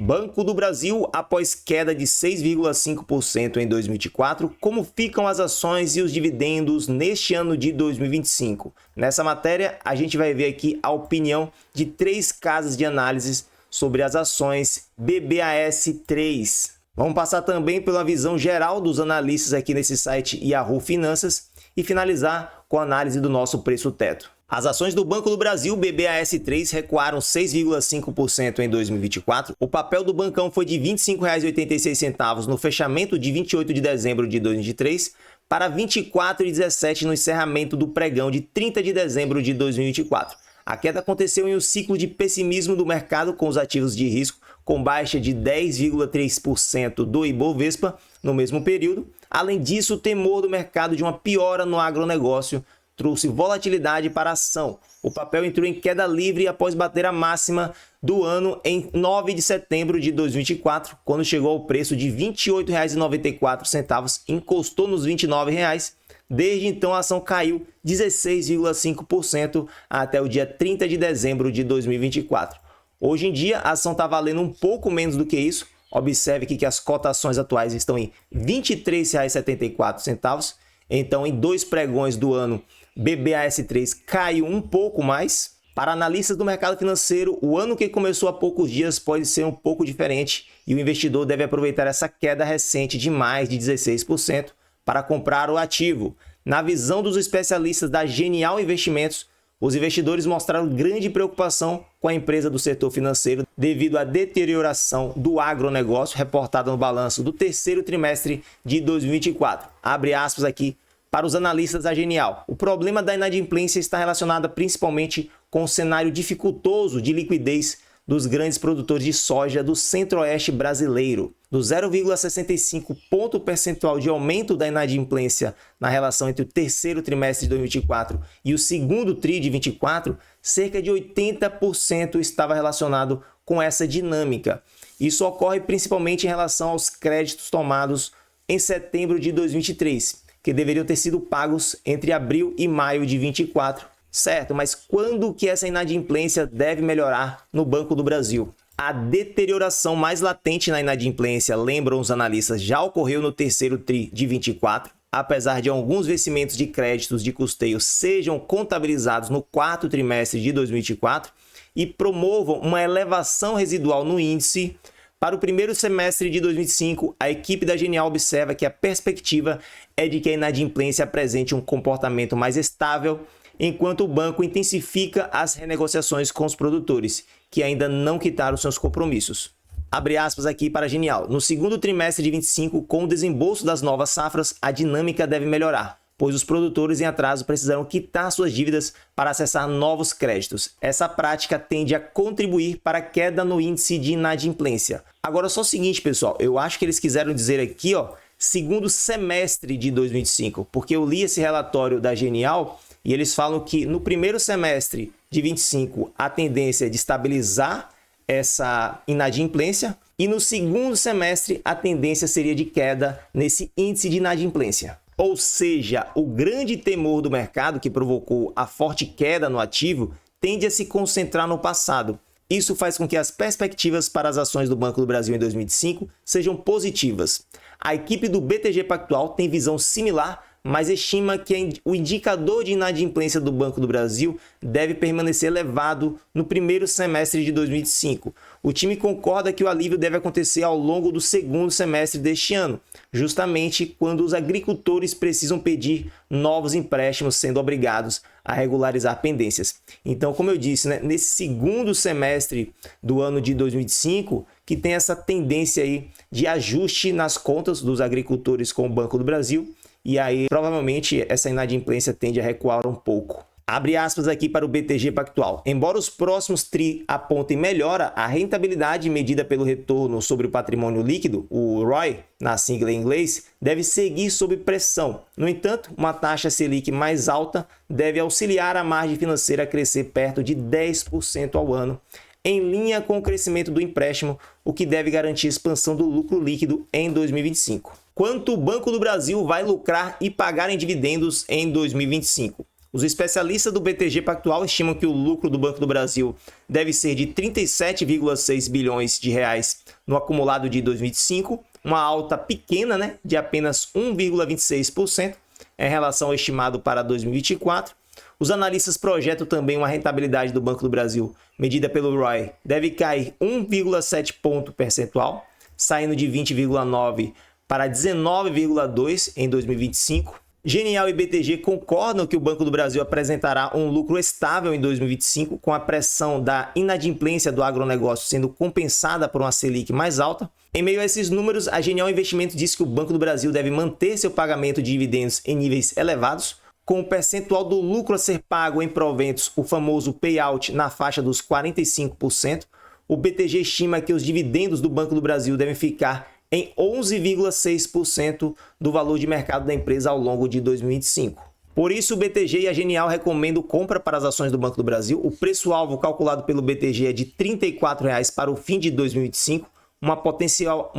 Banco do Brasil, após queda de 6,5% em 2024, como ficam as ações e os dividendos neste ano de 2025? Nessa matéria, a gente vai ver aqui a opinião de 3 casas de análise sobre as ações BBAS3. Vamos passar também pela visão geral dos analistas aqui nesse site Yahoo Finanças e finalizar com a análise do nosso preço-teto. As ações do Banco do Brasil, BBAS3, recuaram 6,5% em 2024. O papel do Bancão foi de R$ 25,86 no fechamento de 28 de dezembro de 2023 para R$ 24,17 no encerramento do pregão de 30 de dezembro de 2024. A queda aconteceu em um ciclo de pessimismo do mercado com os ativos de risco, com baixa de 10,3% do Ibovespa no mesmo período. Além disso, o temor do mercado de uma piora no agronegócio trouxe volatilidade para a ação. O papel entrou em queda livre após bater a máxima do ano em 9 de setembro de 2024, quando chegou ao preço de R$ 28,94 e encostou nos R$ 29,00. Desde então, a ação caiu 16,5% até o dia 30 de dezembro de 2024. Hoje em dia, a ação está valendo um pouco menos do que isso. Observe aqui que as cotações atuais estão em R$ 23,74. Então, em 2 pregões do ano, BBAS3 caiu um pouco mais. Para analistas do mercado financeiro, o ano que começou há poucos dias pode ser um pouco diferente e o investidor deve aproveitar essa queda recente de mais de 16% para comprar o ativo. Na visão dos especialistas da Genial Investimentos, os investidores mostraram grande preocupação com a empresa do setor financeiro devido à deterioração do agronegócio reportada no balanço do terceiro trimestre de 2024. Abre aspas aqui para os analistas da Genial. O problema da inadimplência está relacionado principalmente com o cenário dificultoso de liquidez dos grandes produtores de soja do centro-oeste brasileiro. Do 0,65 ponto percentual de aumento da inadimplência na relação entre o terceiro trimestre de 2024 e o segundo TRI de 2024, cerca de 80% estava relacionado com essa dinâmica. Isso ocorre principalmente em relação aos créditos tomados em setembro de 2023, que deveriam ter sido pagos entre abril e maio de 2024. Certo, mas quando que essa inadimplência deve melhorar no Banco do Brasil? A deterioração mais latente na inadimplência, lembram os analistas, já ocorreu no terceiro TRI de 24, apesar de alguns vencimentos de créditos de custeio sejam contabilizados no quarto trimestre de 2024 e promovam uma elevação residual no índice. Para o primeiro semestre de 2025, a equipe da Genial observa que a perspectiva é de que a inadimplência apresente um comportamento mais estável, enquanto o banco intensifica as renegociações com os produtores, que ainda não quitaram seus compromissos. Abre aspas aqui para a Genial. No segundo trimestre de 2025, com o desembolso das novas safras, a dinâmica deve melhorar, pois os produtores em atraso precisarão quitar suas dívidas para acessar novos créditos. Essa prática tende a contribuir para a queda no índice de inadimplência. Agora, só o seguinte, pessoal, eu acho que eles quiseram dizer aqui, segundo semestre de 2025, porque eu li esse relatório da Genial e eles falam que no primeiro semestre de 25 a tendência é de estabilizar essa inadimplência e no segundo semestre a tendência seria de queda nesse índice de inadimplência. Ou seja, o grande temor do mercado que provocou a forte queda no ativo tende a se concentrar no passado. Isso faz com que as perspectivas para as ações do Banco do Brasil em 2025 sejam positivas. A equipe do BTG Pactual tem visão similar, mas estima que o indicador de inadimplência do Banco do Brasil deve permanecer elevado no primeiro semestre de 2025. O time concorda que o alívio deve acontecer ao longo do segundo semestre deste ano, justamente quando os agricultores precisam pedir novos empréstimos, sendo obrigados a regularizar pendências. Então, como eu disse, nesse segundo semestre do ano de 2025, que tem essa tendência aí de ajuste nas contas dos agricultores com o Banco do Brasil, e aí provavelmente essa inadimplência tende a recuar um pouco. Abre aspas aqui para o BTG Pactual. Embora os próximos TRI apontem melhora, a rentabilidade medida pelo retorno sobre o patrimônio líquido, o ROI, na sigla em inglês, deve seguir sob pressão. No entanto, uma taxa Selic mais alta deve auxiliar a margem financeira a crescer perto de 10% ao ano, em linha com o crescimento do empréstimo, o que deve garantir expansão do lucro líquido em 2025. Quanto o Banco do Brasil vai lucrar e pagar em dividendos em 2025? Os especialistas do BTG Pactual estimam que o lucro do Banco do Brasil deve ser de 37,6 bilhões de reais no acumulado de 2025, uma alta pequena, né, de apenas 1,26% em relação ao estimado para 2024. Os analistas projetam também uma rentabilidade do Banco do Brasil, medida pelo ROI, deve cair 1,7 ponto percentual, saindo de 20,9 para 19,2 em 2025. Genial e BTG concordam que o Banco do Brasil apresentará um lucro estável em 2025, com a pressão da inadimplência do agronegócio sendo compensada por uma Selic mais alta. Em meio a esses números, a Genial Investimentos diz que o Banco do Brasil deve manter seu pagamento de dividendos em níveis elevados, com o percentual do lucro a ser pago em proventos, o famoso payout, na faixa dos 45%. O BTG estima que os dividendos do Banco do Brasil devem ficar em 11,6% do valor de mercado da empresa ao longo de 2025. Por isso, o BTG e a Genial recomendam compra para as ações do Banco do Brasil. O preço-alvo calculado pelo BTG é de R$ 34,00 para o fim de 2025, uma potencial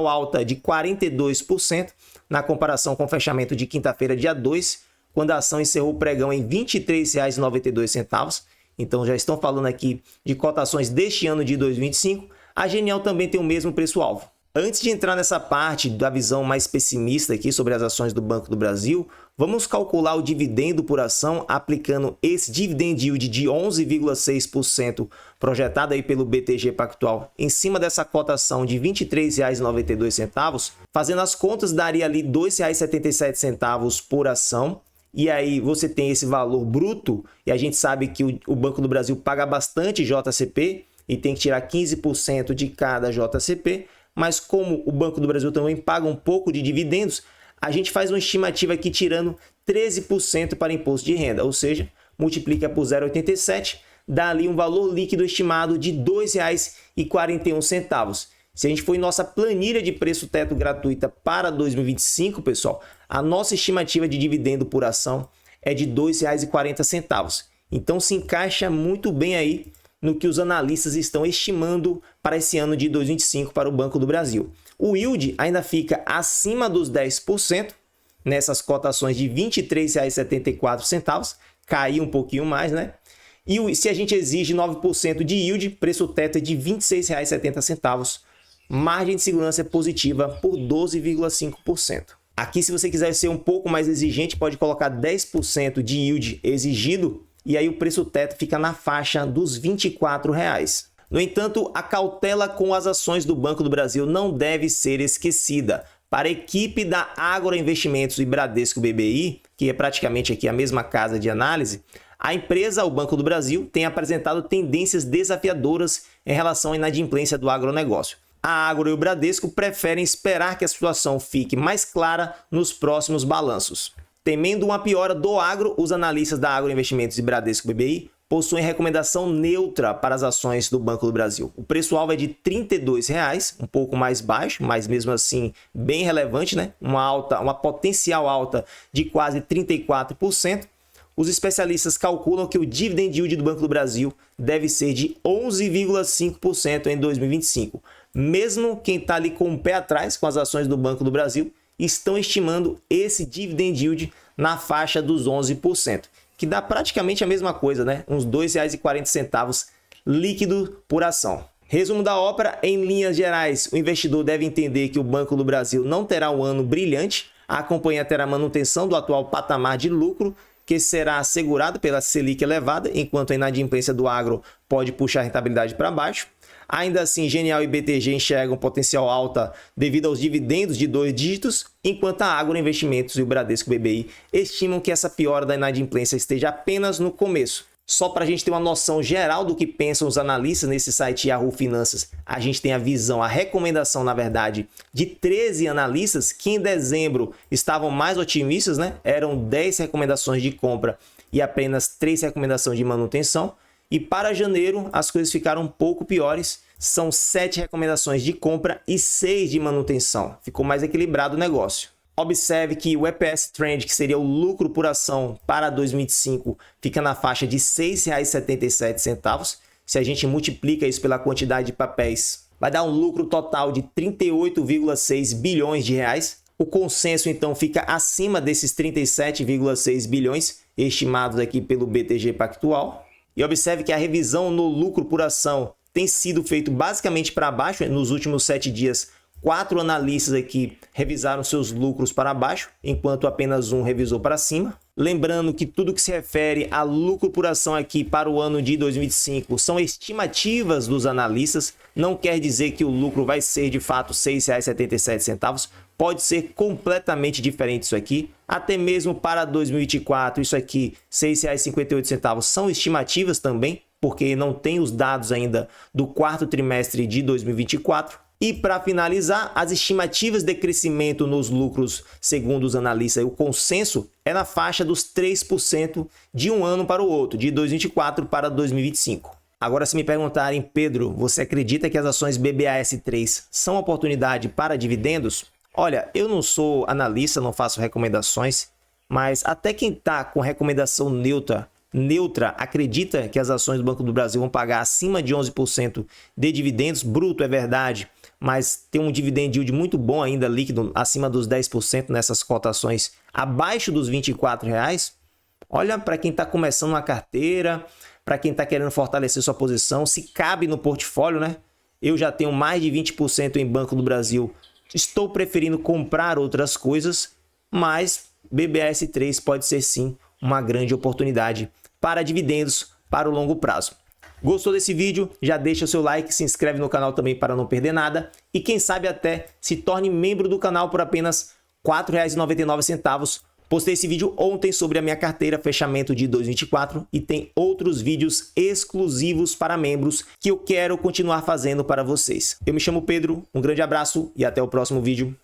alta de 42% na comparação com o fechamento de quinta-feira, dia 2, quando a ação encerrou o pregão em R$ 23,92. Então, já estão falando aqui de cotações deste ano de 2025. A Genial também tem o mesmo preço-alvo. Antes de entrar nessa parte da visão mais pessimista aqui sobre as ações do Banco do Brasil, vamos calcular o dividendo por ação aplicando esse dividend yield de 11,6% projetado aí pelo BTG Pactual em cima dessa cotação de R$ 23,92. Fazendo as contas, daria ali R$ 2,77 por ação. E aí você tem esse valor bruto, e a gente sabe que o Banco do Brasil paga bastante JCP e tem que tirar 15% de cada JCP. Mas como o Banco do Brasil também paga um pouco de dividendos, a gente faz uma estimativa aqui tirando 13% para imposto de renda, ou seja, multiplica por 0,87, dá ali um valor líquido estimado de R$ 2,41. Se a gente for em nossa planilha de preço teto gratuita para 2025, pessoal, a nossa estimativa de dividendo por ação é de R$ 2,40. Então se encaixa muito bem aí no que os analistas estão estimando para esse ano de 2025 para o Banco do Brasil. O yield ainda fica acima dos 10%, nessas cotações de R$ 23,74, caiu um pouquinho mais, né? E se a gente exige 9% de yield, preço teto é de R$ 26,70. Margem de segurança é positiva por 12,5%. Aqui, se você quiser ser um pouco mais exigente, pode colocar 10% de yield exigido, e aí o preço teto fica na faixa dos R$ 24,00. No entanto, a cautela com as ações do Banco do Brasil não deve ser esquecida. Para a equipe da Agroinvestimentos e Bradesco BBI, que é praticamente aqui a mesma casa de análise, a empresa, o Banco do Brasil, tem apresentado tendências desafiadoras em relação à inadimplência do agronegócio. A Agro e o Bradesco preferem esperar que a situação fique mais clara nos próximos balanços. Temendo uma piora do agro, os analistas da Agroinvestimentos e Bradesco BBI possuem recomendação neutra para as ações do Banco do Brasil. O preço-alvo é de R$ 32,00, um pouco mais baixo, mas mesmo assim bem relevante, né? Uma potencial alta de quase 34%. Os especialistas calculam que o dividend yield do Banco do Brasil deve ser de 11,5% em 2025. Mesmo quem está ali com o pé atrás com as ações do Banco do Brasil, estão estimando esse dividend yield na faixa dos 11%, que dá praticamente a mesma coisa, né? Uns R$ 2,40 líquido por ação. Resumo da ópera: em linhas gerais, o investidor deve entender que o Banco do Brasil não terá um ano brilhante, a companhia terá manutenção do atual patamar de lucro, que será assegurado pela Selic elevada, enquanto a inadimplência do agro pode puxar a rentabilidade para baixo. Ainda assim, Genial e BTG enxergam potencial alta devido aos dividendos de 2 dígitos, enquanto a Agroinvestimentos e o Bradesco BBI estimam que essa piora da inadimplência esteja apenas no começo. Só para a gente ter uma noção geral do que pensam os analistas nesse site Yahoo Finanças, a gente tem a visão, a recomendação, na verdade, de 13 analistas que em dezembro estavam mais otimistas, né? Eram 10 recomendações de compra e apenas 3 recomendações de manutenção. E para janeiro as coisas ficaram um pouco piores, são 7 recomendações de compra e 6 de manutenção. Ficou mais equilibrado o negócio. Observe que o EPS Trend, que seria o lucro por ação para 2025, fica na faixa de R$ 6,77. Se a gente multiplica isso pela quantidade de papéis, vai dar um lucro total de 38,6 bilhões de reais. O consenso, então, fica acima desses 37,6 bilhões, estimados aqui pelo BTG Pactual. E observe que a revisão no lucro por ação tem sido feito basicamente para baixo. Nos últimos 7 dias, 4 analistas aqui revisaram seus lucros para baixo, enquanto apenas um revisou para cima. Lembrando que tudo que se refere a lucro por ação aqui para o ano de 2025 são estimativas dos analistas. Não quer dizer que o lucro vai ser de fato R$ 6,77. Pode ser completamente diferente isso aqui. Até mesmo para 2024, isso aqui, R$ 6,58 são estimativas também, porque não tem os dados ainda do quarto trimestre de 2024. E para finalizar, as estimativas de crescimento nos lucros, segundo os analistas, o consenso é na faixa dos 3% de um ano para o outro, de 2024 para 2025. Agora, se me perguntarem, Pedro, você acredita que as ações BBAS3 são oportunidade para dividendos? Olha, eu não sou analista, não faço recomendações, mas até quem está com recomendação neutra, acredita que as ações do Banco do Brasil vão pagar acima de 11% de dividendos, bruto é verdade, mas tem um dividend yield muito bom ainda, líquido, acima dos 10% nessas cotações abaixo dos R$ 24,00. Olha, para quem está começando uma carteira, para quem está querendo fortalecer sua posição, se cabe no portfólio, né? Eu já tenho mais de 20% em Banco do Brasil, estou preferindo comprar outras coisas, mas BBAS3 pode ser sim uma grande oportunidade para dividendos para o longo prazo. Gostou desse vídeo? Já deixa o seu like, se inscreve no canal também para não perder nada e quem sabe até se torne membro do canal por apenas R$ 4,99. Postei esse vídeo ontem sobre a minha carteira fechamento de 2024 e tem outros vídeos exclusivos para membros que eu quero continuar fazendo para vocês. Eu me chamo Pedro, um grande abraço e até o próximo vídeo.